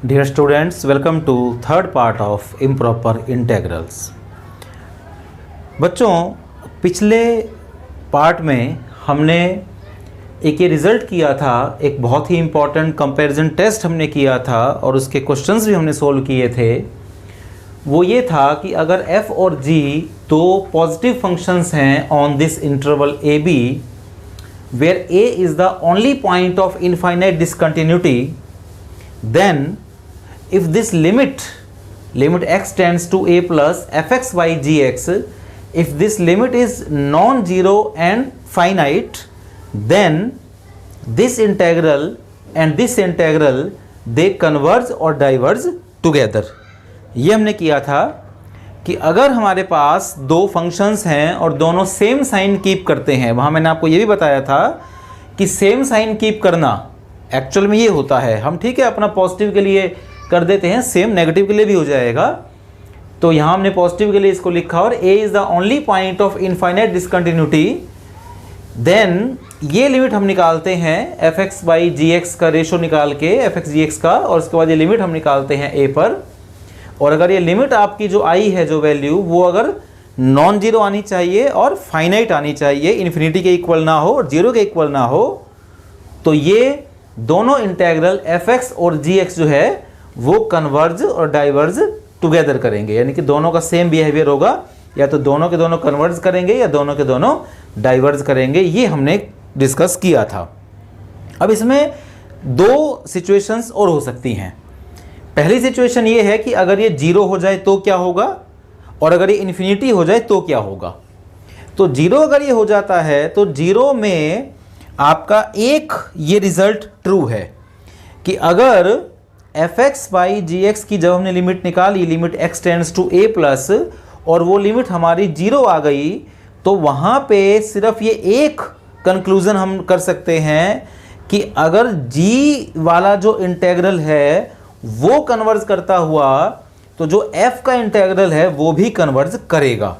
Dear students, welcome to third part of improper integrals. बच्चों, पिछले part में हमने एक ये रिज़ल्ट किया था, एक बहुत ही इम्पॉर्टेंट कंपैरिजन टेस्ट हमने किया था और उसके क्वेश्चंस भी हमने सोल्व किए थे। वो ये था कि अगर f और g दो पॉजिटिव फंक्शंस हैं on this interval a b where a is the only point of infinite discontinuity, then if this limit x tends to a plus fx by gx, if this limit is non-zero and finite, then this integral and this integral they converge or diverge together. ये हमने किया था कि अगर हमारे पास दो functions हैं और दोनों सेम साइन कीप करते हैं, वहाँ मैंने आपको ये भी बताया था कि सेम साइन कीप करना एक्चुअल में ये होता है, हम ठीक है अपना पॉजिटिव के लिए कर देते हैं, सेम नेगेटिव के लिए भी हो जाएगा। तो यहाँ हमने पॉजिटिव के लिए इसको लिखा और a is the only point of infinite discontinuity. Then ये लिमिट हम निकालते हैं fx बाई gx का रेशो निकाल के fx gx का, और उसके बाद ये लिमिट हम निकालते हैं a पर। और अगर ये लिमिट आपकी जो आई है जो वैल्यू, वो अगर नॉन जीरो आनी चाहिए और फाइनाइट आनी चाहिए, इन्फिनिटी के इक्वल ना हो और जीरो के इक्वल ना हो, तो ये दोनों इंटेग्रल fx और gx जो है वो कन्वर्ज और डाइवर्ज टुगेदर करेंगे, यानी कि दोनों का सेम बिहेवियर होगा, या तो दोनों के दोनों कन्वर्ज करेंगे या दोनों के दोनों डाइवर्ज करेंगे। ये हमने डिस्कस किया था। अब इसमें दो सिचुएशंस और हो सकती हैं। पहली सिचुएशन ये है कि अगर ये जीरो हो जाए तो क्या होगा, और अगर ये इन्फिनिटी हो जाए तो क्या होगा। तो जीरो अगर ये हो जाता है तो जीरो में आपका एक ये रिजल्ट ट्रू है कि अगर fx बाई gx की जब हमने लिमिट निकाली, limit x tends to a plus, और वो लिमिट हमारी जीरो आ गई, तो वहाँ पे सिर्फ ये एक कंक्लूज़न हम कर सकते हैं कि अगर g वाला जो इंटेग्रल है वो कन्वर्ज करता हुआ, तो जो f का इंटेग्रल है वो भी कन्वर्ज करेगा।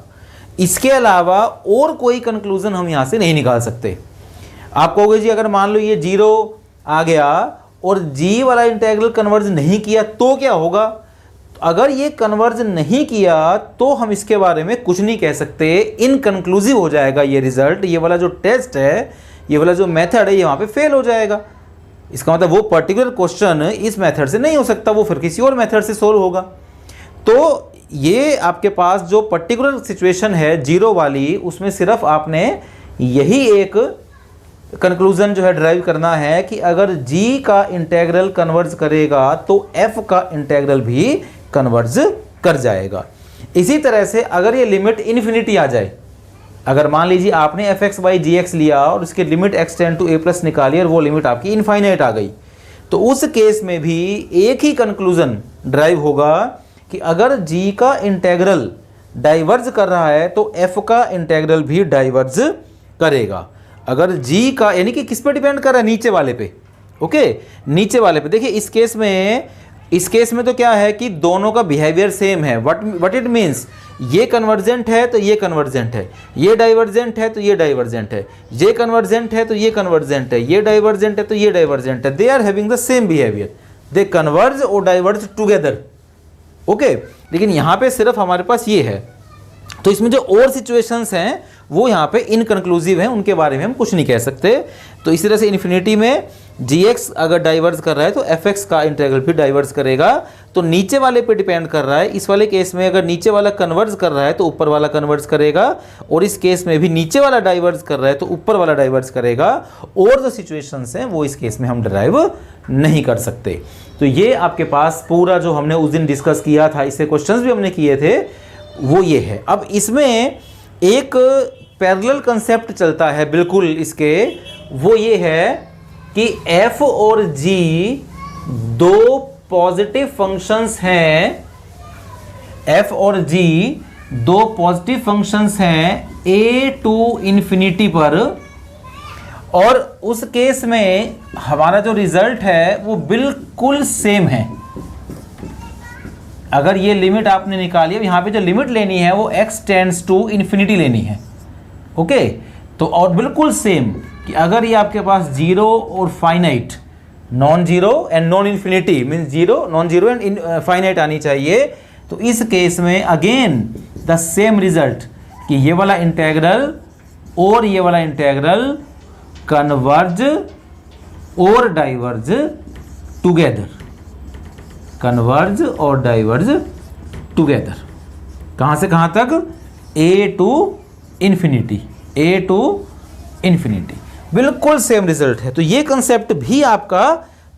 इसके अलावा और कोई कंक्लूज़न हम यहाँ से नहीं निकाल सकते। आप कहोगे जी अगर मान लो ये जीरो आ गया और g वाला इंटेग्रल कन्वर्ज नहीं किया तो क्या होगा। अगर ये कन्वर्ज नहीं किया तो हम इसके बारे में कुछ नहीं कह सकते, इनकंक्लूसिव हो जाएगा ये रिजल्ट। ये वाला जो टेस्ट है, ये वाला जो मेथड है, ये वहाँ पे फेल हो जाएगा। इसका मतलब वो पर्टिकुलर क्वेश्चन इस मेथड से नहीं हो सकता, वो फिर किसी और मेथड से सोल्व होगा। तो ये आपके पास जो पर्टिकुलर सिचुएशन है जीरो वाली, उसमें सिर्फ आपने यही एक कंक्लूजन जो है ड्राइव करना है कि अगर g का इंटेग्रल कन्वर्ज करेगा तो f का इंटेग्रल भी कन्वर्ज कर जाएगा। इसी तरह से अगर ये लिमिट इन्फिनिटी आ जाए, अगर मान लीजिए आपने fx बाई gx लिया और उसकी limit x tend to a plus निकाली और वो लिमिट आपकी इनफाइनाइट आ गई, तो उस केस में भी एक ही कंक्लूजन ड्राइव होगा कि अगर g का इंटेग्रल डाइवर्ज कर रहा है तो f का इंटेग्रल भी डाइवर्ज करेगा। अगर g का, यानी कि किस पे डिपेंड कर रहा है, नीचे वाले पे। ओके, नीचे वाले पे। देखिए इस केस में तो क्या है कि दोनों का बिहेवियर सेम है। व्हाट इट मीन्स, ये कन्वर्जेंट है तो ये कन्वर्जेंट है, ये डाइवर्जेंट है तो ये डाइवर्जेंट है, ये कन्वर्जेंट है तो ये कन्वर्जेंट है, ये डाइवर्जेंट है तो ये डाइवर्जेंट है। They are having the same behaviour, they converge और डाइवर्ज टुगेदर। ओके, लेकिन यहाँ पे सिर्फ हमारे पास ये है। तो इसमें जो और सिचुएशंस हैं वो यहाँ पे इनकंक्लूसिव हैं, उनके बारे में हम कुछ नहीं कह सकते। तो इसी तरह से इन्फिनिटी में gx अगर डाइवर्ज कर रहा है तो fx का इंटीग्रल भी डाइवर्ज करेगा। तो नीचे वाले पे डिपेंड कर रहा है। इस वाले केस में अगर नीचे वाला कन्वर्ज कर रहा है तो ऊपर वाला कन्वर्ज करेगा, और इस केस में भी नीचे वाला डाइवर्ज कर रहा है तो ऊपर वाला डाइवर्ज करेगा। और जो सिचुएशंस हैं वो इस केस में हम ड्राइव नहीं कर सकते। तो ये आपके पास पूरा जो हमने उस दिन डिस्कस किया था, इससे क्वेश्चंस भी हमने किए थे, वो ये है। अब इसमें एक पैरेलल कंसेप्ट चलता है बिल्कुल इसके, वो ये है कि f और g दो पॉजिटिव फंक्शंस हैं, f और g दो पॉजिटिव फंक्शंस हैं a टू इन्फिनिटी पर, और उस केस में हमारा जो रिजल्ट है वो बिल्कुल सेम है। अगर ये लिमिट आपने निकाली है, यहाँ पे जो लिमिट लेनी है वो x टेंड्स टू इन्फिनिटी लेनी है। ओके, तो और बिल्कुल सेम कि अगर ये आपके पास जीरो और finite non zero and non infinity means zero, non zero and infinite आनी चाहिए। तो इस केस में अगेन द सेम रिजल्ट कि ये वाला इंटेग्रल और ये वाला इंटेग्रल कन्वर्ज और डाइवर्ज टुगेदर, कन्वर्ज और डाइवर्ज टुगेदर। कहाँ से कहाँ तक? a to infinity, a to infinity. बिल्कुल सेम रिजल्ट है। तो ये कंसेप्ट भी आपका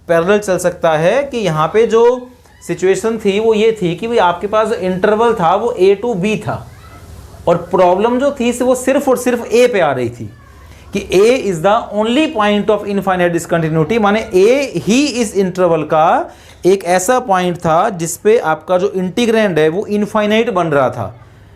पैरेलल चल सकता है कि यहाँ पे जो सिचुएशन थी वो ये थी कि भाई आपके पास जो इंटरवल था वो a टू b था और प्रॉब्लम जो थी वो सिर्फ और सिर्फ a पे आ रही थी कि a is the only point of infinite discontinuity, माने a ही इस इंटरवल का एक ऐसा पॉइंट था जिसपे आपका जो इंटीग्रैंड है वो इनफाइनाइट बन रहा था।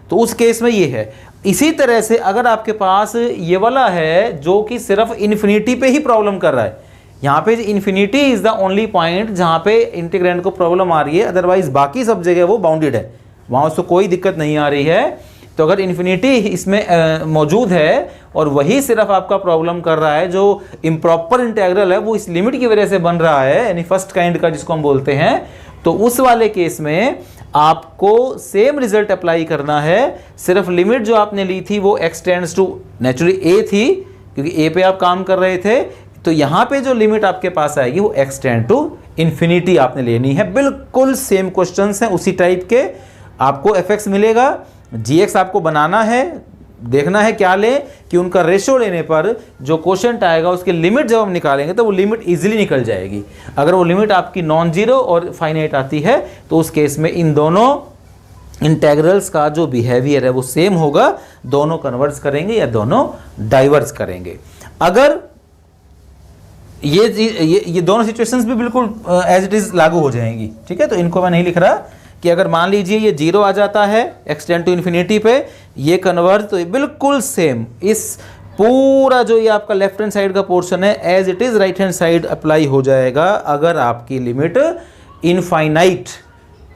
तो उस केस में ये है। इसी तरह से अगर आपके पास ये वाला है जो कि सिर्फ इन्फिनिटी पे ही प्रॉब्लम कर रहा है, यहाँ पे infinity is the only point जहाँ पे इंटीग्रैंड को प्रॉब्लम आ रही है, अदरवाइज बाकी सब जगह वो बाउंडेड है, वहाँ उसको कोई दिक्कत नहीं आ रही है। तो अगर इन्फिनिटी इसमें मौजूद है और वही सिर्फ आपका प्रॉब्लम कर रहा है, जो इम्प्रॉपर इंटेग्रल है वो इस लिमिट की वजह से बन रहा है, यानी फर्स्ट काइंड का जिसको हम बोलते हैं, तो उस वाले केस में आपको सेम रिजल्ट अप्लाई करना है। सिर्फ लिमिट जो आपने ली थी वो x tends to naturally a थी क्योंकि a पे आप काम कर रहे थे, तो यहाँ पे जो लिमिट आपके पास आएगी वो x टेंड टू इन्फिनिटी आपने लेनी है। बिल्कुल सेम क्वेश्चंस हैं उसी टाइप के। आपको fx मिलेगा, gx आपको बनाना है, देखना है क्या लें कि उनका रेशो लेने पर जो क्वोशिएंट आएगा उसके लिमिट जब हम निकालेंगे तो वो लिमिट इजीली निकल जाएगी। अगर वो लिमिट आपकी नॉन जीरो और फाइनाइट आती है तो उस केस में इन दोनों इंटेग्रल्स का जो बिहेवियर है वो सेम होगा, दोनों कन्वर्ज करेंगे या दोनों डाइवर्ज करेंगे। अगर ये दोनों सिचुएशंस भी बिल्कुल एज इट इज लागू हो जाएंगी, ठीक है। तो इनको मैं नहीं लिख रहा कि अगर मान लीजिए ये जीरो आ जाता है x टेंड टू इन्फिनिटी पे, ये कन्वर्ज, तो ये बिल्कुल सेम इस पूरा जो ये आपका लेफ्ट हैंड साइड का पोर्शन है as it is right hand side apply हो जाएगा। अगर आपकी लिमिट इनफाइनाइट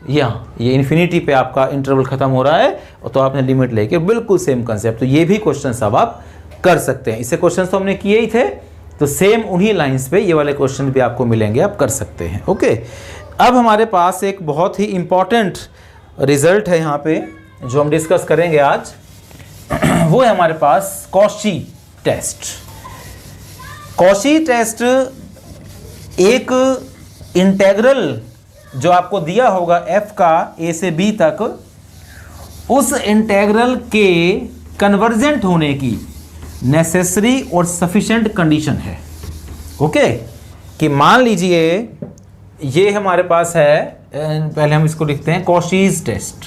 या ये इन्फिनिटी पे आपका इंटरवल खत्म हो रहा है तो आपने लिमिट लेके बिल्कुल सेम कंसेप्ट। तो ये भी क्वेश्चन अब आप कर सकते हैं। इससे क्वेश्चन तो हमने किए ही थे, तो सेम उन्हीं लाइंस पे ये वाले क्वेश्चन भी आपको मिलेंगे, आप कर सकते हैं। ओके, अब हमारे पास एक बहुत ही इंपॉर्टेंट रिजल्ट है यहाँ पे जो हम डिस्कस करेंगे आज, वो है हमारे पास कॉची टेस्ट। कॉची टेस्ट एक इंटेग्रल जो आपको दिया होगा f का a से b तक, उस इंटेग्रल के कन्वर्जेंट होने की नेसेसरी और सफिशिएंट कंडीशन है। ओके, कि मान लीजिए ये हमारे पास है, पहले हम इसको लिखते हैं Cauchy's test,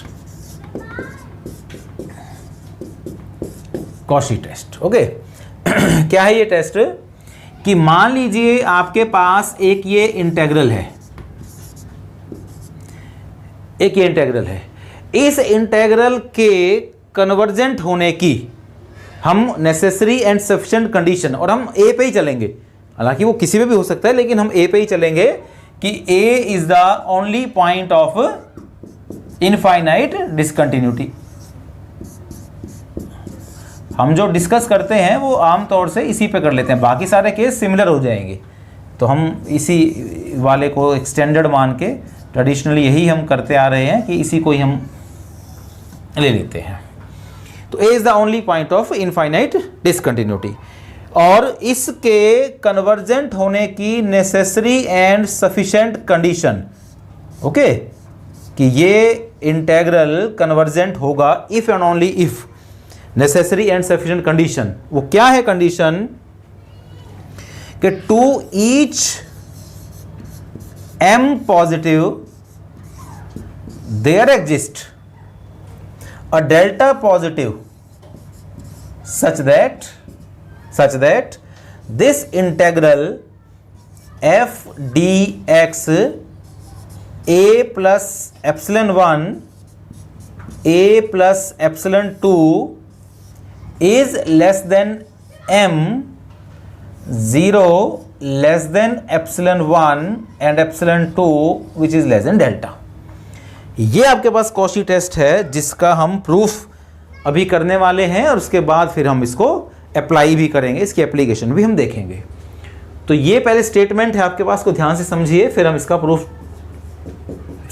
Cauchy test. Okay, क्या है ये टेस्ट? कि मान लीजिए आपके पास एक ये इंटेग्रल है, एक ये इंटेग्रल है, इस इंटेग्रल के कन्वर्जेंट होने की हम नेसेसरी एंड सफिशिएंट कंडीशन, और हम ए पे ही चलेंगे, हालांकि वो किसी पे भी हो सकता है लेकिन हम ए पे ही चलेंगे कि a is the only point of infinite discontinuity. हम जो डिस्कस करते हैं वो आमतौर से इसी पे कर लेते हैं, बाकी सारे केस सिमिलर हो जाएंगे, तो हम इसी वाले को एक्सटेंडेड मान के ट्रेडिशनली यही हम करते आ रहे हैं कि इसी को ही हम ले लेते हैं। तो a is the only point of infinite discontinuity, और इसके कन्वर्जेंट होने की necessary and sufficient condition, okay, कि ये इंटेग्रल कन्वर्जेंट होगा if and only if, necessary and sufficient condition. वो क्या है कंडीशन? कि to each m positive there exist a delta positive such that this integral f dx a plus epsilon 1 a plus epsilon 2 is less than m 0 less than epsilon 1 and epsilon 2 which is less than delta। ये आपके पास Cauchy test है जिसका हम proof अभी करने वाले हैं और उसके बाद फिर हम इसको अप्लाई भी करेंगे, इसकी एप्लीकेशन भी हम देखेंगे। तो ये पहले स्टेटमेंट है आपके पास, को ध्यान से समझिए, फिर हम इसका प्रूफ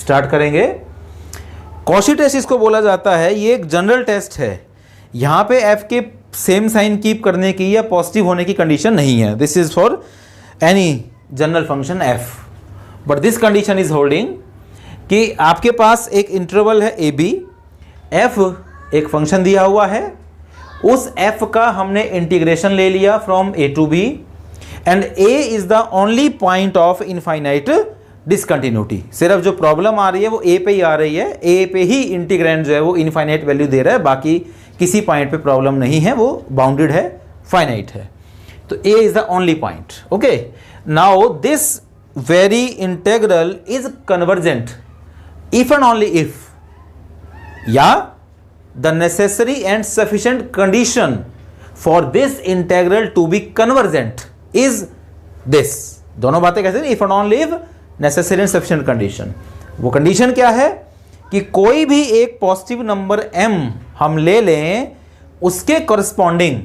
स्टार्ट करेंगे। कॉशी टेस्ट इसको बोला जाता है, ये एक जनरल टेस्ट है। यहाँ पे f के सेम साइन कीप करने की या पॉजिटिव होने की कंडीशन नहीं है। This is for any general function f, but this condition is holding कि आपके पास एक इंटरवल है a b, f एक फंक्शन दिया हुआ है, उस f का हमने इंटीग्रेशन ले लिया from a to b and a is the only point of infinite discontinuity. सिर्फ जो प्रॉब्लम आ रही है वो a पे ही आ रही है, a पे ही इंटीग्रेंड जो है वो इनफाइनाइट वैल्यू दे रहा है, बाकी किसी पॉइंट पे प्रॉब्लम नहीं है, वो बाउंडेड है, फाइनाइट है। तो a is the only point. Okay, now this very integral is convergent if and only if, या the necessary and sufficient condition for this integral to be convergent is this. दोनों बातें कैसे, if and only if, necessary and sufficient condition. वो condition क्या है कि कोई भी एक पॉजिटिव नंबर m हम ले लें, उसके कॉरस्पॉन्डिंग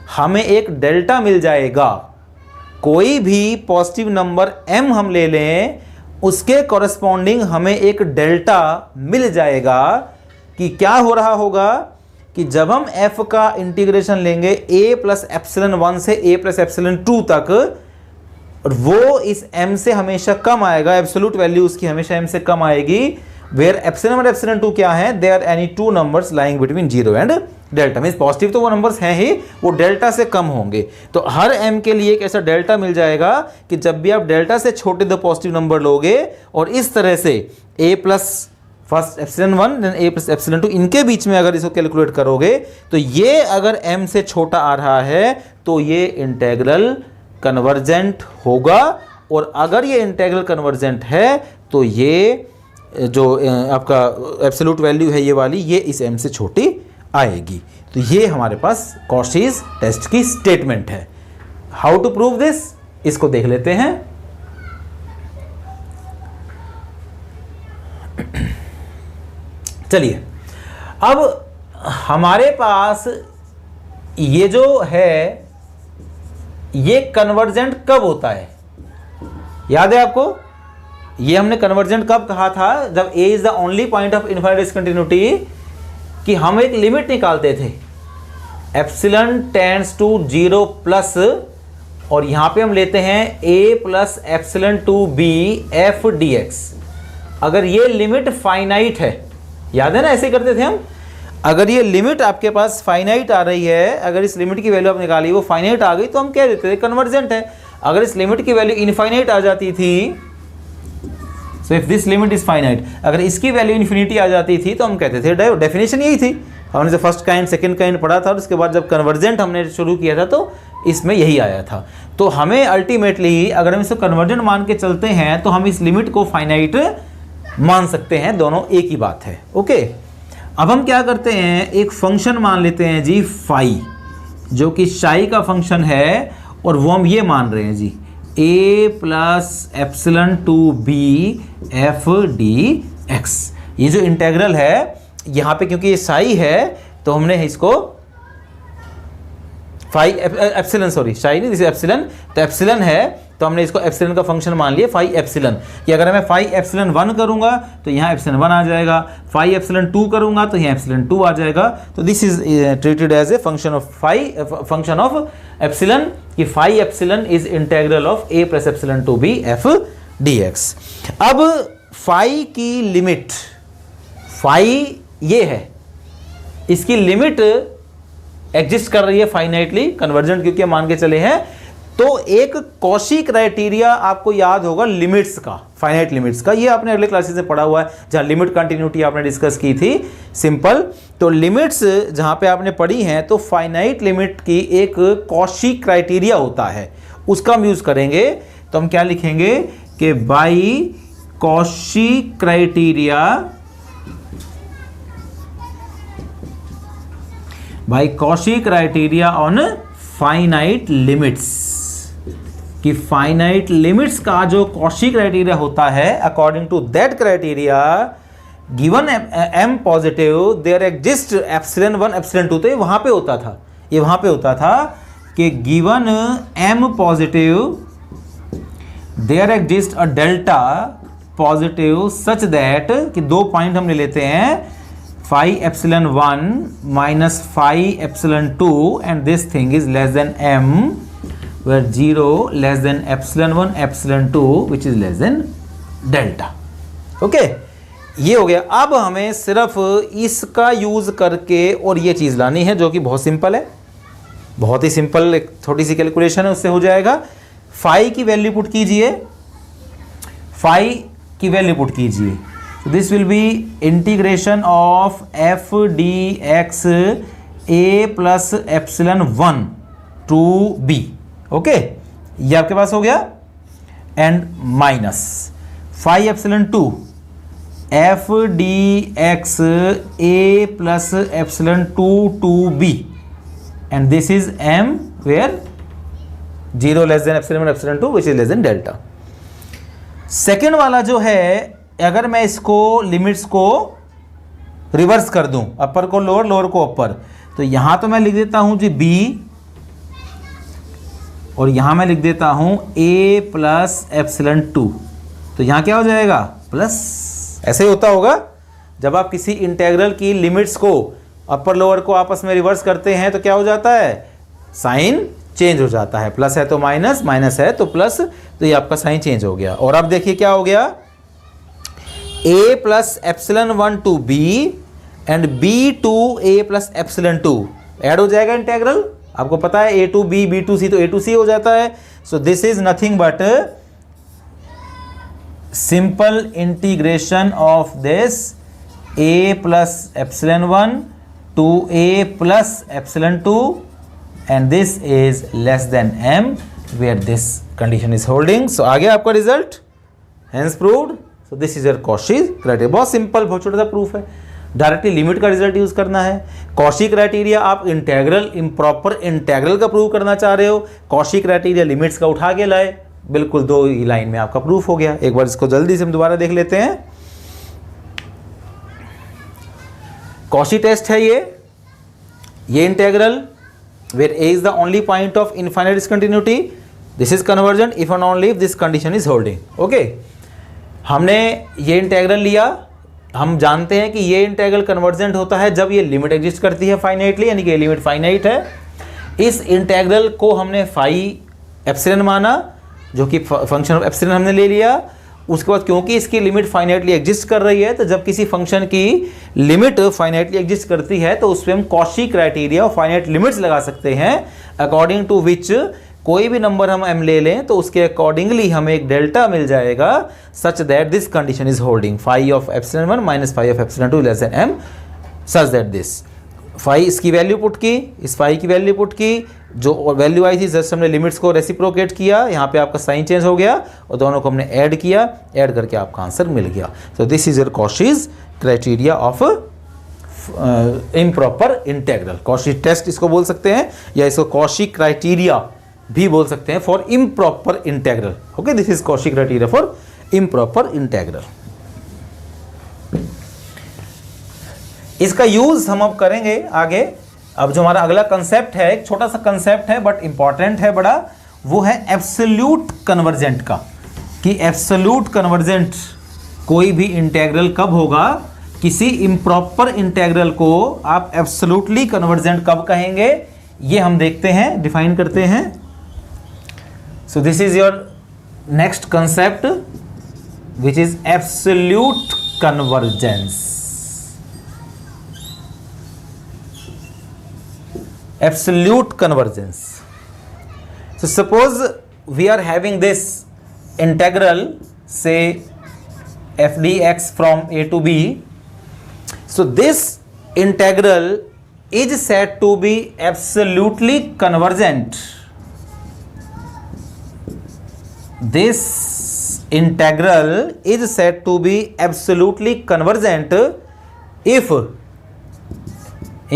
हमें एक डेल्टा मिल जाएगा। कोई भी पॉजिटिव नंबर m हम ले लें, उसके कॉरस्पॉन्डिंग हमें एक डेल्टा मिल जाएगा। कि क्या हो रहा होगा कि जब हम f का इंटीग्रेशन लेंगे a प्लस एप्सिलन 1 से a प्लस एप्सिलन 2 तक, वो इस m से हमेशा कम आएगा, एब्सोल्यूट वैल्यू उसकी हमेशा m से कम आएगी। वेयर एप्सिलन और एप्सिलन 2 क्या है, they are any two numbers lying between 0 and delta. Means positive तो वो नंबर्स हैं ही, वो डेल्टा से कम होंगे। तो हर m के लिए एक ऐसा डेल्टा मिल जाएगा कि जब भी आप डेल्टा से छोटे दो पॉजिटिव नंबर लोगे और इस तरह से a plus first epsilon 1 then a plus epsilon 2, इनके बीच में अगर इसको कैलकुलेट करोगे तो ये अगर m से छोटा आ रहा है तो ये इंटेग्रल कन्वर्जेंट होगा, और अगर ये इंटेग्रल कन्वर्जेंट है तो ये जो आपका एब्सोल्यूट वैल्यू है ये वाली, ये इस m से छोटी आएगी। तो ये हमारे पास कॉशीज टेस्ट की स्टेटमेंट है। हाउ टू प्रूव दिस, इसको देख लेते हैं। चलिए, अब हमारे पास ये जो है ये कन्वर्जेंट कब होता है, याद है आपको? ये हमने कन्वर्जेंट कब कहा था, जब a is the only point of infinite discontinuity, कि हम एक लिमिट निकालते थे एप्सिलन टेंड्स टू 0 प्लस, और यहां पे हम लेते हैं a plus epsilon two b f dx। अगर ये लिमिट फाइनाइट है, याद है ना, ऐसे करते थे हम। अगर ये लिमिट आपके पास फाइनाइट आ रही है, अगर इस लिमिट की वैल्यू आप निकाली वो फाइनाइट आ गई, तो हम कह देते थे कन्वर्जेंट है। अगर इस लिमिट की वैल्यू इनफाइनाइट आ जाती थी, so if this limit is finite, अगर इसकी वैल्यू इन्फिनिटी आ जाती थी तो हम कहते थे, डेफिनेशन यही थी। हमने जो फर्स्ट काइंड सेकंड काइंड पढ़ा था, और उसके बाद जब कन्वर्जेंट हमने शुरू किया था तो इसमें यही आया था। तो हमें अल्टीमेटली अगर हम इसको कन्वर्जेंट मान के चलते हैं तो हम इस लिमिट को फाइनाइट मान सकते हैं, दोनों एक ही बात है। ओके, अब हम क्या करते हैं, एक फंक्शन मान लेते हैं जी फाई, जो कि शाई का फंक्शन है, और वो हम ये मान रहे हैं G a plus epsilon to be F D X. ये जो इंटेग्रल है यहाँ पे, क्योंकि ये साई है तो हमने इसको फाई एप्सिलन, सॉरी शाई नहीं, दिस एप्सिलन, तो एप्सिलन है तो हमने इसको एप्सिलन का फंक्शन मान लिया फाई एप्सिलन। कि अगर मैं फाई एप्सिलन 1 करूंगा तो यहाँ एप्सिलन 1 आ जाएगा, फाई एप्सिलन 2 करूंगा तो यहाँ एप्सिलन 2 आ जाएगा। तो this is treated as a function of phi, function of epsilon, कि phi epsilon is integral of a plus epsilon to be F D x. अब फाई की लिमिट, फाई ये है, इसकी लिमिट एग्जिस्ट कर रही है फाइनाइटली, कन्वर्जेंट क्योंकि हम मान के चले हैं। तो एक कॉशी क्राइटेरिया आपको याद होगा लिमिट्स का, फाइनाइट लिमिट्स का, ये आपने अगले क्लासेस में पढ़ा हुआ है, जहां लिमिट कंटिन्यूटी आपने डिस्कस की थी, सिंपल। तो लिमिट्स जहां पे आपने पढ़ी हैं, तो फाइनाइट लिमिट की एक कॉशी क्राइटेरिया होता है, उसका हम यूज करेंगे। तो हम क्या लिखेंगे कि by Cauchy criteria, by Cauchy criteria on finite limits, कि फाइनाइट लिमिट्स का जो कॉशी क्राइटेरिया होता है, according to that criteria given m positive there exist epsilon 1 epsilon 2। तो ये वहां पे होता था, ये वहां पे होता था कि given m positive there exist a delta positive such that कि 2 पॉइंट हम ले लेते हैं phi epsilon 1 minus phi epsilon 2 and this thing is less than m where 0 less than epsilon 1 epsilon 2 which is less than delta. Okay ये हो गया. अब हमें सिर्फ इसका यूज करके और ये चीज लानी है जो कि बहुत सिंपल है, बहुत ही सिंपल, एक छोटी सी कैलकुलेशन है, उससे हो जाएगा. फाई की वैल्यू पुट कीजिए, फाई की वैल्यू पुट कीजिए. So this will be integration of f dx a plus epsilon 1 to b. Okay ये आपके पास हो गया. And minus phi epsilon 2 f dx a plus epsilon 2 to b and this is m where 0 less than epsilon 1 epsilon 2 which is less than delta. Second वाला जो है, अगर मैं इसको लिमिट्स को रिवर्स कर दूं, अपर को लोअर, लोअर को अपर, तो यहां तो मैं लिख देता हूं जी b और यहां मैं लिख देता हूं a प्लस एप्सिलॉन 2. तो यहां क्या हो जाएगा प्लस. ऐसे ही होता होगा जब आप किसी इंटेग्रल की लिमिट्स को अपर लोअर को आपस में रिवर्स करते हैं तो क्या हो जाता है, साइन चेंज हो जाता है. प्लस है तो माइनस, माइनस है तो प्लस, तो ये आपका साइन चेंज हो गया. और अब देखिए क्या हो गया, a plus epsilon 1 to b and b to a plus epsilon 2 add हो जाएगा इंटेग्रल. आपको पता है a to b, b to c तो a टू c हो जाता है. So this is nothing but simple integration of this a plus epsilon 1 to a plus epsilon 2 and this is less than m where this condition is holding. So आ गया आपका result, hence proved. So this is your Cauchy criteria. बहुत simple, बहुत छोटा सा proof है. Directly limit का result use करना है. Cauchy क्राइटेरिया आप इंटेग्रल, इम्प्रॉपर इंटेग्रल का प्रूव करना चाह रहे हो, Cauchy क्राइटेरिया लिमिट्स का उठा के लाए, बिल्कुल 2 ही लाइन में आपका प्रूफ हो गया. एक बार इसको जल्दी से हम दोबारा देख लेते हैं. Cauchy टेस्ट है ये integral where a is the only point of infinite discontinuity, this is convergent if and only if this condition is holding. Okay, हमने ये इंटेग्रल लिया, हम जानते हैं कि ये इंटेग्रल कन्वर्जेंट होता है जब ये लिमिट एग्जिस्ट करती है फाइनाइटली, यानी कि ये लिमिट फाइनाइट है. इस इंटेग्रल को हमने फाई एप्सिलॉन माना जो कि फंक्शन ऑफ एप्सिलॉन हमने ले लिया. उसके बाद क्योंकि इसकी लिमिट फाइनाइटली एग्जिस्ट कर रही है, तो जब किसी फंक्शन की लिमिट फाइनाइटली एग्जिस्ट करती है तो उसमें हम कॉशी क्राइटेरिया और फाइनाइट लिमिट्स लगा सकते हैं, अकॉर्डिंग टू विच कोई भी नंबर हम m ले लें तो उसके अकॉर्डिंगली हमें एक डेल्टा मिल जाएगा such that this condition is holding. Phi of epsilon 1 minus phi of epsilon 2 less than m such that this. Phi इसकी वैल्यू पुट की, इस फाई की वैल्यू पुट की, जो वैल्यू आई थी जस्ट हमने लिमिट्स को रेसिप्रोकेट किया, यहाँ पे आपका साइन चेंज हो गया और दोनों को हमने ऐड किया, ऐड करके आपका आंसर मिल गया. So this is your Cauchy's criteria of improper integral. Cauchy test इसको बोल सकते हैं या इसको Cauchy क्राइटेरिया भी बोल सकते हैं for improper integral. Okay, this is Cauchy criteria for improper integral. इसका यूज हम अब करेंगे आगे. अब जो हमारा अगला कंसेप्ट है, एक छोटा सा कंसेप्ट है बट इंपॉर्टेंट है बड़ा, वो है एब्सोल्यूट कन्वर्जेंट का. कि एब्सोल्यूट कन्वर्जेंट कोई भी इंटेग्रल कब होगा, किसी इम्प्रॉपर इंटेग्रल को आप एब्सोल्यूटली कन्वर्जेंट कब कहेंगे, ये हम देखते हैं, डिफाइन करते हैं. सो this is your next concept which is absolute convergence. Absolute convergence. So suppose we are having this integral, say f dx from a to b. So this integral is said to be absolutely convergent. This integral is said to be absolutely convergent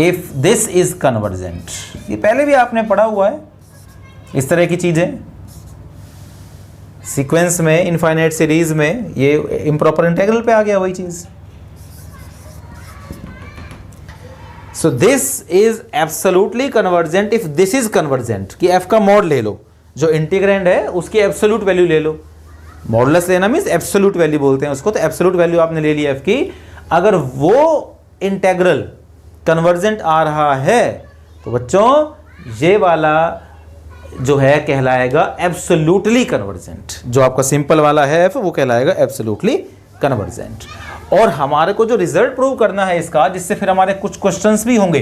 if this is convergent. ये पहले भी आपने पढ़ा हुआ है इस तरह की चीजें सीक्वेंस में, इनफाइनाइट सीरीज में. ये इम्प्रॉपर इंटेग्रल पे आ गया वही चीज. सो this is absolutely convergent if this is convergent. कि f का मॉड ले लो, जो इंटीग्रैंड है उसकी एब्सोल्यूट वैल्यू ले लो. मॉडुलस लेना मीन्स एब्सोल्यूट वैल्यू बोलते हैं उसको, तो एब्सोल्यूट वैल्यू आपने ले लिया f की, अगर वो इंटेग्रल कन्वर्जेंट आ रहा है तो बच्चों ये वाला जो है कहलाएगा एब्सोल्यूटली कन्वर्जेंट। जो आपका सिंपल वाला है f वो कहलाएगा एब्सोल्यूटली कन्वर्जेंट। और हमारे को जो रिजल्ट प्रूव करना है इसका, जिससे फिर हमारे कुछ क्वेश्चंस भी होंगे,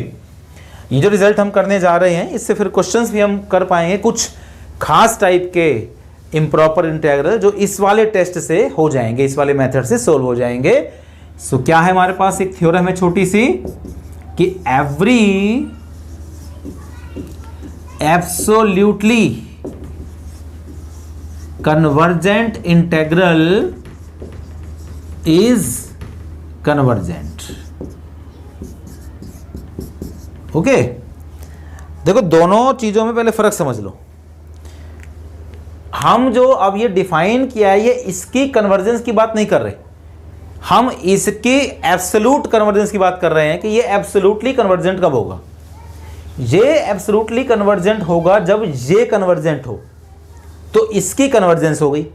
ये जो रिजल्ट हम करने जा रहे हैं इससे फिर क्वेश्चंस भी हम कर पाएंगे, कुछ खास टाइप के इम्प्रॉपर इंटेग्रल जो इस वाले टेस्ट से हो जाएंगे, इस वाले मेथड से सोल्व हो जाएंगे। सो क्या है हमारे पास, एक थ्योरम है छोटी सी कि every absolutely convergent integral is convergent. Okay, देखो दोनों चीजों में पहले फर्क समझ लो। हम जो अब ये डिफाइन किया है ये इसकी कन्वर्जेंस की बात नहीं कर रहे, हम इसकी एब्सोल्यूट कन्वर्जेंस की बात कर रहे हैं कि ये एब्सोल्यूटली कन्वर्जेंट कब होगा। ये एब्सोल्यूटली कन्वर्जेंट होगा जब ये कन्वर्जेंट हो, तो इसकी कन्वर्जेंस हो गई।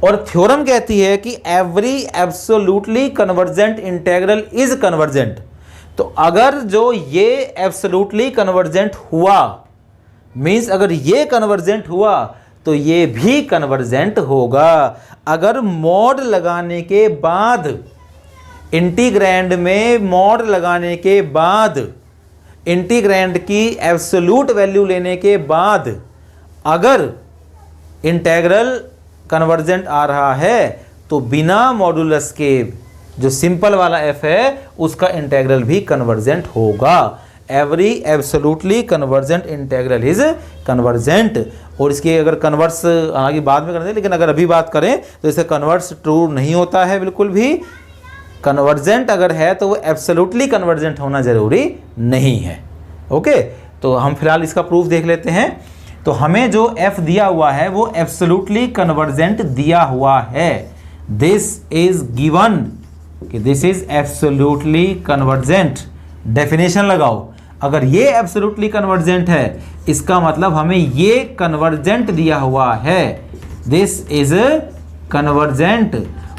और थ्योरम कहती है कि every absolutely convergent integral is convergent. तो अगर जो ये एब्सोल्यूटली कन्वर्जेंट हुआ मींस अगर ये कन्वर्जेंट हुआ तो ये भी कन्वर्जेंट होगा। अगर मॉड लगाने के बाद, इंटीग्रैंड में मॉड लगाने के बाद, इंटीग्रैंड की एब्सोल्यूट वैल्यू लेने के बाद अगर इंटेग्रल कन्वर्जेंट आ रहा है तो बिना मॉडुलस के जो सिंपल वाला f है उसका इंटेग्रल भी कन्वर्जेंट होगा। Every absolutely convergent integral is convergent. और इसकी अगर कन्वर्स आगे बाद में करते, लेकिन अगर अभी बात करें तो इसे कन्वर्स ट्रू नहीं होता है बिल्कुल भी। कन्वर्जेंट अगर है तो वो एब्सोल्युटली कन्वर्जेंट होना जरूरी नहीं है। ओके, तो हम फिलहाल इसका प्रूफ देख लेते हैं। तो हमें जो f दिया हुआ है वो एब्सोल्युटली कन्वर्जेंट दिया हुआ है। दिस इज गिवन कि this is absolutely convergent. Definition लगाओ, अगर ये एब्सोल्युटली कन्वर्जेंट है इसका मतलब हमें ये कन्वर्जेंट दिया हुआ है, दिस इज कन्वर्जेंट।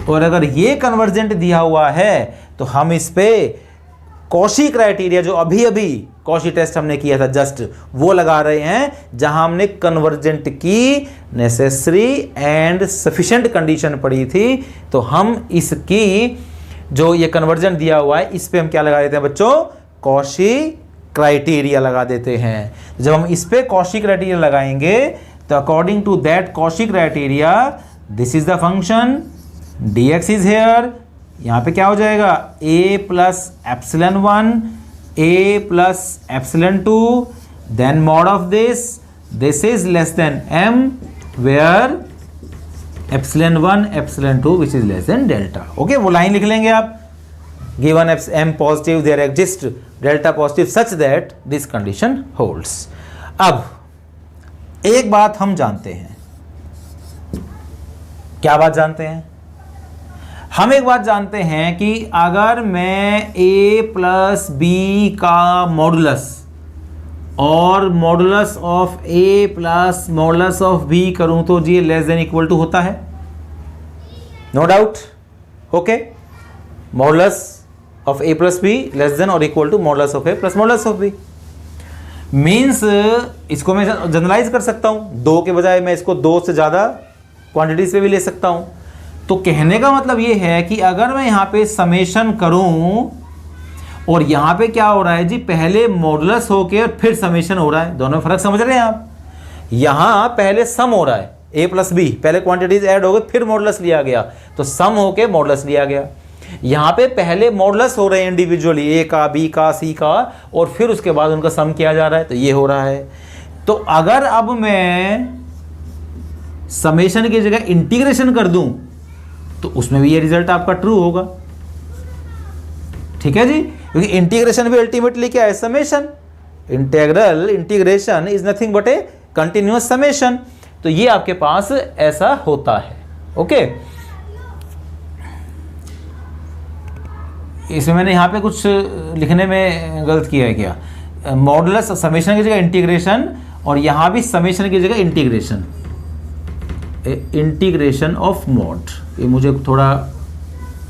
और अगर ये कन्वर्जेंट दिया हुआ है तो हम इस पे कॉशी क्राइटेरिया जो अभी अभी कॉशी टेस्ट हमने किया था जस्ट वो लगा रहे हैं, जहां हमने कन्वर्जेंट की नेसेसरी एंड सफिशिएंट कंडीशन पड़ी थी। तो हम इसकी जो ये कन्वर्जेंट दिया हुआ है इस पे हम क्या लगा देते हैं बच्चों, कॉशी क्राइटेरिया लगा देते हैं। जब हम इस पे कॉशी क्राइटेरिया लगाएंगे तो according to that Cauchy criteria this is the function dx is here. यहां पे क्या हो जाएगा, a plus epsilon 1 a plus epsilon 2 then mod of this is less than m where epsilon 1 epsilon 2 which is less than delta. Okay, वो line लिख लेंगे आप, given m positive there exist delta positive such that this condition holds. अब एक बात हम जानते हैं, क्या बात जानते हैं, हम एक बात जानते हैं कि अगर मैं a प्लस बी का मॉडुलस और modulus of a plus modulus of b करूं तो ये लेस देन इक्वल टू होता है, no doubt. Okay, modulus of a plus b less than और equal to modulus of a plus modulus of b। Means इसको मैं generalise कर सकता हूं, 2 के बजाय मैं इसको 2 से ज़्यादा क्वांटिटीज पे भी ले सकता हूं। तो कहने का मतलब ये है कि अगर मैं यहाँ पे समेशन करूं और यहाँ पे क्या हो रहा है जी, पहले मॉडुलस होके और फिर समेशन हो रहा है, दोनों में फर्क समझ रहे हैं आप। यहाँ पहले सम हो रहा है a प्लस बी, पहले क्वांटिटीज ऐड हो गए फिर मॉडुलस लिया गया तो सम होके मॉडुलस लिया गया। यहाँ पे पहले मॉडुलस हो रहे हैं इंडिविजुअली, a का b का c का, और फिर उसके बाद उनका सम किया जा रहा है, तो ये हो रहा है। तो अगर अब मैं समेशन की जगह इंटीग्रेशन कर दूं तो उसमें भी ये रिजल्ट आपका ट्रू होगा। ठीक है जी, क्योंकि इंटीग्रेशन भी अल्टीमेटली क्या है, summation. Integration is nothing but A continuous summation. तो ये आपके पास ऐसा होता है। ओके, इसमें मैंने यहां पे कुछ लिखने में गलत किया है क्या, मॉडुलस समेशन की जगह इंटीग्रेशन और यहां भी समेशन की जगह इंटीग्रेशन। इंटीग्रेशन ऑफ मॉड, ये मुझे थोड़ा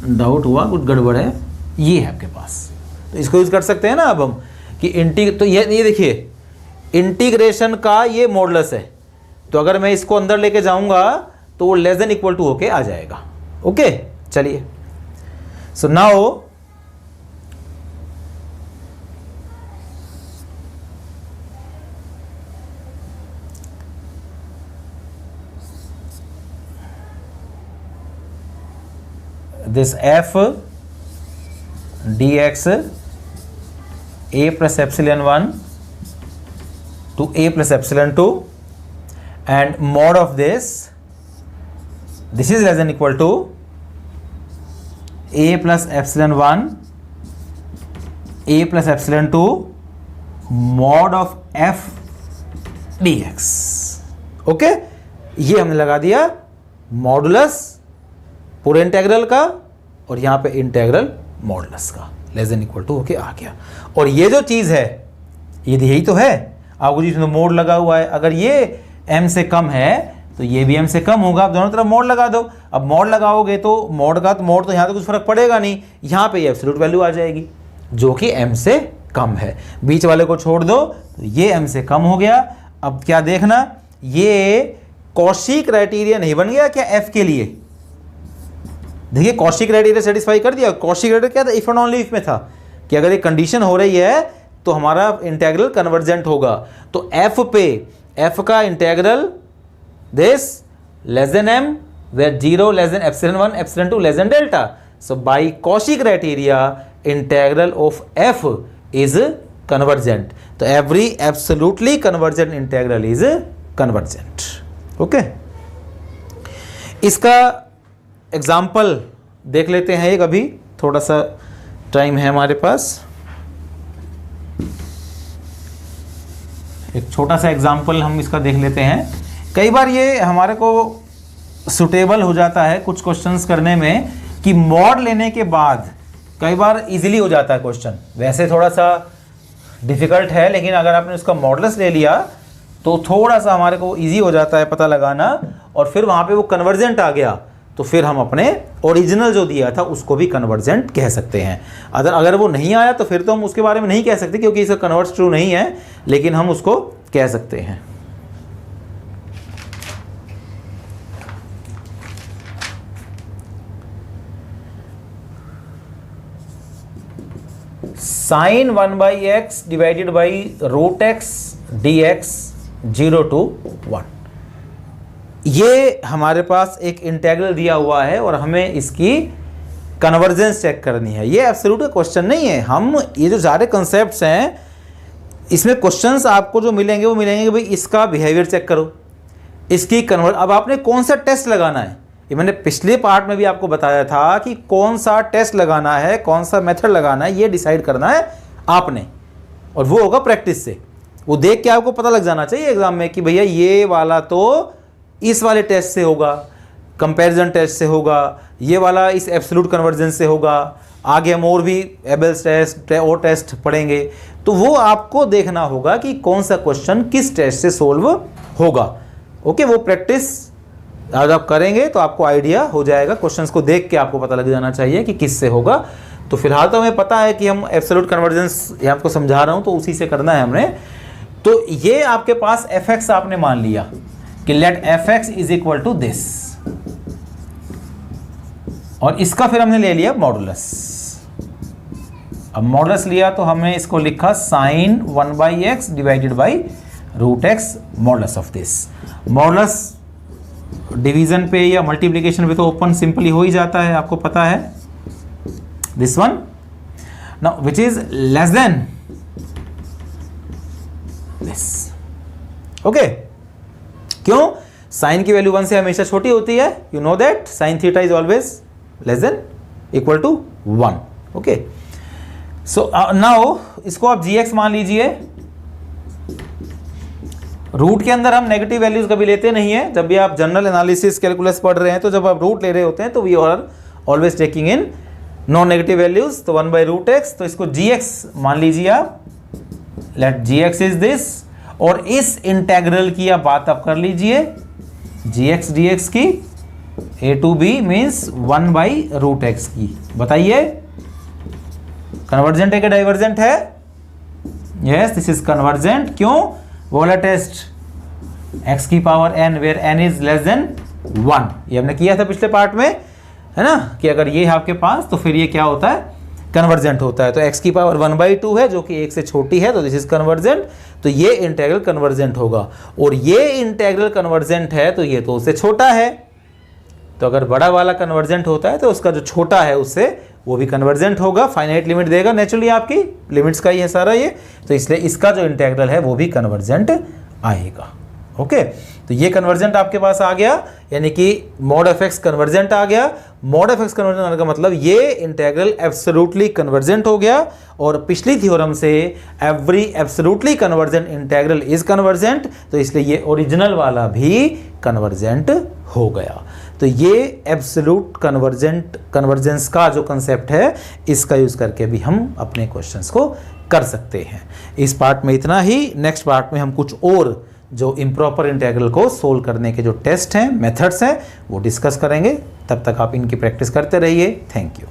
डाउट हुआ, कुछ गड़बड़ है, ये है आपके पास, तो इसको यूज कर सकते हैं ना अब हम कि तो ये देखिए इंटीग्रेशन का ये मॉडुलस है, तो अगर मैं इसको अंदर लेके जाऊंगा तो वो लेस देन इक्वल टू होके आ जाएगा। ओके चलिए, so now this f dx a plus epsilon 1 to a plus epsilon 2 and mod of this is less than equal to a plus epsilon 1 a plus epsilon 2 mod of f dx। Okay ये हमने लगा दिया modulus पूरे integral का और यहाँ पे integral modulus का लेस देन इक्वल टू होके आ गया। और ये जो चीज़ है ये यही तो है, आपको जिसमें मोड लगा हुआ है, अगर ये m से कम है तो ये भी m से कम होगा, आप दोनों तरफ मोड लगा दो। अब मोड लगाओगे तो मोड तो यहाँ तो कुछ फर्क पड़ेगा नहीं, यहाँ पे ये एब्सोल्यूट वैल्यू आ जाएगी जो कि m से कम है, बीच वाले को छोड़ दो तो ये m से कम हो गया। अब क्या देखना, ये कॉशी क्राइटेरिया नहीं बन गया क्या f के लिए? देखिए कॉशी क्राइटेरिया सेटिस्फाई कर दिया। कॉशी क्राइटेरिया क्या था? इफ एंड ओनली इफ में था कि अगर ये कंडीशन हो रही है तो हमारा इंटेग्रल कन्वर्जेंट होगा। तो f पे f का integral this less than m where 0 less than epsilon 1 epsilon 2 less than delta. So by Cauchy criteria integral of f is convergent. तो every absolutely convergent integral is convergent. Okay, इसका example देख लेते हैं एक, अभी थोड़ा सा टाइम है हमारे पास। एक छोटा सा एग्जाम्पल हम इसका देख लेते हैं। कई बार ये हमारे को सुटेबल हो जाता है कुछ क्वेश्चंस करने में कि मॉड लेने के बाद कई बार इजीली हो जाता है क्वेश्चन, वैसे थोड़ा सा डिफिकल्ट है लेकिन अगर आपने उसका मॉडुलस ले लिया तो थोड़ा सा हमारे को इजी हो जाता है पता लगाना, और फिर वहाँ पे वो कन्वर्जेंट आ गया तो फिर हम अपने ओरिजिनल जो दिया था उसको भी कन्वर्जेंट कह सकते हैं। अगर वो नहीं आया तो फिर तो हम उसके बारे में नहीं कह सकते क्योंकि इसका कन्वर्ट्स ट्रू नहीं है, लेकिन हम उसको कह सकते हैं। Sine 1/x divided by root x dx 0 to 1, ये हमारे पास एक इंटेग्रल दिया हुआ है और हमें इसकी कन्वर्जेंस चेक करनी है। ये एब्सोल्यूट क्वेश्चन नहीं है, हम ये जो सारे कॉन्सेप्ट्स हैं इसमें क्वेश्चंस आपको जो मिलेंगे वो मिलेंगे कि भाई इसका बिहेवियर चेक करो, इसकी अब आपने कौन सा टेस्ट लगाना है, ये मैंने पिछले पार्ट में भी आपको बताया था कि कौन सा टेस्ट लगाना है, कौन सा मेथड लगाना है, ये डिसाइड करना है आपने, और वो होगा प्रैक्टिस से। वो देख के आपको पता लग जाना चाहिए एग्जाम में कि भैया ये वाला तो इस वाले टेस्ट से होगा, कंपैरिजन टेस्ट से होगा, ये वाला इस एब्सोल्यूट कन्वर्जेंस से होगा, आगे हम और भी एबल्स टेस्ट और टेस्ट पढ़ेंगे, तो वो आपको देखना होगा कि कौन सा क्वेश्चन किस टेस्ट से सोल्व होगा। ओके, वो प्रैक्टिस आज आप करेंगे तो आपको आइडिया हो जाएगा, क्वेश्चंस को देख के आपको पता लग जाना चाहिए कि किस से होगा। तो फिलहाल तो हमें पता है कि हम एब्सोल्यूट कन्वर्जेंस ये आपको समझा रहा हूँ तो उसी से करना है हमने। तो ये आपके पास fx आपने मान लिया कि let fx is equal to this, और इसका फिर हमने ले लिया मॉडुलस। अब मॉडुलस लिया तो हमने इसको लिखा sine 1/x divided by root x modulus of this. Modulus division पे या मल्टीप्लिकेशन पे तो ओपन सिंपली हो ही जाता है, आपको पता है, this one now which is less than this. Okay, क्यों? साइन की वैल्यू 1 से हमेशा छोटी होती है, you know that sine theta is always less than equal to 1। Okay, so now इसको आप gx मान लीजिए। रूट के अंदर हम नेगेटिव वैल्यूज कभी लेते नहीं है, जब भी आप जनरल एनालिसिस कैलकुलस पढ़ रहे हैं तो जब आप रूट ले रहे होते हैं तो we are always taking in non negative values. तो 1/√x, तो इसको gx मान लीजिए आप, लेट gx इज दिस, और इस इंटेग्रल की आप बात आप कर लीजिए जी एक्स डी एक्स की, ए टू बी मीन्स 1/√x की। बताइए कन्वर्जेंट है कि डाइवर्जेंट है? Yes, this is convergent. क्यों? वो वाला टेस्ट x की power n where n is less than 1, ये हमने किया था पिछले पार्ट में, है ना, कि अगर ये है आपके पास तो फिर ये क्या होता है, कन्वर्जेंट होता है। तो x की पावर 1/2 है जो कि 1 से छोटी है, तो दिस इज कन्वर्जेंट। तो ये इंटेग्रल कन्वर्जेंट होगा, और ये इंटेग्रल कन्वर्जेंट है तो ये तो उससे छोटा है। तो अगर बड़ा वाला कन्वर्जेंट होता है तो उसका जो छोटा है उससे वो भी कन्वर्जेंट होगा। फाइनाइट लिमिट देगा नेचुरली, आपकी लिमिट्स का ही है सारा ये, तो इसलिए इसका जो इंटेग्रल है वो भी कन्वर्जेंट आएगा। ओके, तो ये कन्वर्जेंट आपके पास आ गया, यानी कि मॉड ऑफ एक्स कन्वर्जेंट आ गया। मॉड ऑफ एक्स कन्वर्जेंट आने का मतलब ये इंटेग्रल एब्सोल्युटली कन्वर्जेंट हो गया, और पिछली थ्योरम से every absolutely convergent integral is convergent, तो इसलिए ये ओरिजिनल वाला भी कन्वर्जेंट हो गया। तो ये एब्सोल्यूट कन्वर्जेंस का जो कंसेप्ट है, इसका यूज करके भी हम अपने क्वेश्चंस को कर सकते हैं। इस पार्ट में इतना ही। नेक्स्ट पार्ट में हम कुछ और जो इम्प्रॉपर इंटेग्रल को सोल्व करने के जो टेस्ट हैं, मेथड्स हैं, वो डिस्कस करेंगे। तब तक आप इनकी प्रैक्टिस करते रहिए। Thank you.